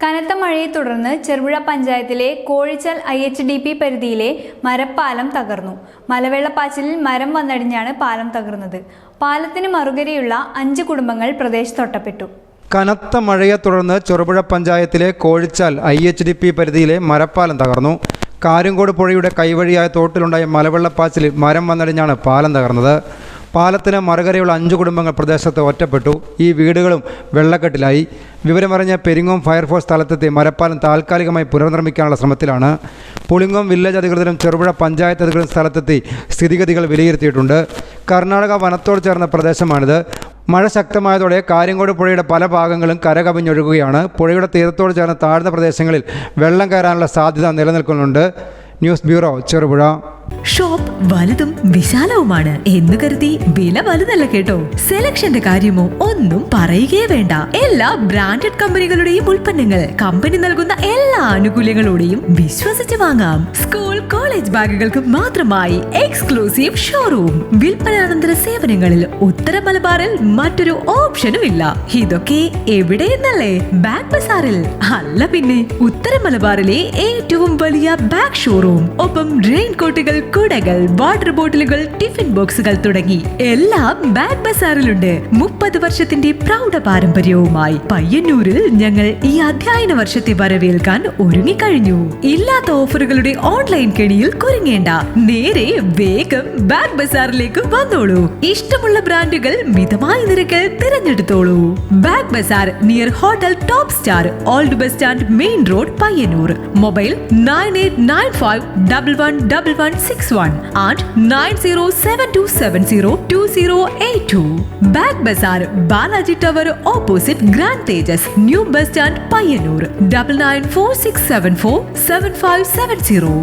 കനത്ത മഴയെ തുടർന്ന് ചെറുപുഴ പഞ്ചായത്തിലെ കോഴിച്ചാൽ IHDP പരിധിയിലെ മരപ്പാലം തകർന്നു. മലവെള്ളപ്പാച്ചിലിൽ മരം വന്നടിഞ്ഞാണ് പാലം തകർന്നത്. പാലത്തിന് മറുകരയുള്ള 5 കുടുംബങ്ങൾ പ്രദേശത്തൊട്ടപ്പെട്ടു. കനത്ത മഴയെ തുടർന്ന് ചെറുപുഴ പഞ്ചായത്തിലെ കോഴിച്ചാൽ IHDP പരിധിയിലെ മരപ്പാലം തകർന്നു. കാരുങ്കോട് പുഴയുടെ കൈവഴിയായ തോട്ടിലുണ്ടായ മലവെള്ളപ്പാച്ചിലിൽ മരം വന്നടിഞ്ഞാണ് പാലം തകർന്നത്. പാലത്തിന് മറുകരയുള്ള 5 കുടുംബങ്ങൾ പ്രദേശത്ത് ഒറ്റപ്പെട്ടു. ഈ വീടുകളും വെള്ളക്കെട്ടിലായി. വിവരമറിഞ്ഞ പെരിങ്ങോം ഫയർഫോഴ്സ് സ്ഥലത്തെത്തി മരപ്പാലം താൽക്കാലികമായി പുനർനിർമ്മിക്കാനുള്ള ശ്രമത്തിലാണ്. പുളിങ്ങോം വില്ലേജ് അധികൃതരും ചെറുപുഴ പഞ്ചായത്ത് അധികൃതരും സ്ഥലത്തെത്തി സ്ഥിതിഗതികൾ വിലയിരുത്തിയിട്ടുണ്ട്. കർണാടക വനത്തോട് ചേർന്ന പ്രദേശമാണിത്. മഴ ശക്തമായതോടെ കാരിങ്കോട് പുഴയുടെ പല ഭാഗങ്ങളും കരകവിഞ്ഞൊഴുകുകയാണ്. പുഴയുടെ തീരത്തോട് ചേർന്ന താഴ്ന്ന പ്രദേശങ്ങളിൽ വെള്ളം കയറാനുള്ള സാധ്യത നിലനിൽക്കുന്നുണ്ട്. News bureau, Cherupuzha. ഷോപ്പ് വലുതും വിശാലവുമാണ് എന്ന് കരുതി വില വലുതല്ല കേട്ടോ. സെലക്ഷന്റെ കാര്യമോ ഒന്നും പറയുകയേ വേണ്ട. എല്ലാ ബ്രാൻഡഡ് കമ്പനികളുടെയും ഉൽപ്പന്നങ്ങൾ കമ്പനി നൽകുന്ന എല്ലാ ആനുകൂല്യങ്ങളോടെയും വിശ്വസിച്ച് വാങ്ങാം. സ്കൂൾ കോളേജ് ബാഗുകൾക്ക് മാത്രമായി എക്സ്ക്ലൂസീവ് ഷോറൂം. വിൽപ്പനാനന്തര സേവനങ്ങളിൽ ഉത്തര മലബാറിൽ മറ്റൊരു ഓപ്ഷനും ഇല്ല. ഇതൊക്കെ എവിടെയെന്നല്ലേ? ബാഗ് ബസാറിൽ അല്ല പിന്നെ. ഉത്തര മലബാറിലെ ഏറ്റവും വലിയ ബാഗ് ഷോറൂം. ഒപ്പം റെയിൻകോട്ടുകൾ, കുടകൾ, വാട്ടർ ബോട്ടിലുകൾ, ടിഫിൻ ബോക്സുകൾ തുടങ്ങി എല്ലാം ബാഗ് ബസാറിലുണ്ട്. 30 വർഷത്തിന്റെ പ്രൗഢ പാരമ്പര്യവുമായി പയ്യന്നൂരിൽ ഞങ്ങൾ ഈ അധ്യയന വർഷത്തെ വരവേൽക്കാൻ ഒരുങ്ങിക്കഴിഞ്ഞു. ഇല്ലാത്ത ഓഫറുകളുടെ ഓൺലൈൻ കെണിയിൽ കുരുങ്ങേണ്ട. നേരെ വേഗം ബാഗ് ബസാറിലേക്ക് വന്നോളൂ. ഇഷ്ടമുള്ള ബ്രാൻഡുകൾ മിതമായ നിരക്കിൽ തിരഞ്ഞെടുത്തോളൂ. Bag Bazaar near hotel top star, old bus stand, main road, Payyanur. Mobile 9895111161 and 9072702082. Bag Bazaar, Balaji Tower opposite Grand Tejas, New Bus Stand, Payyanur. 9946747570.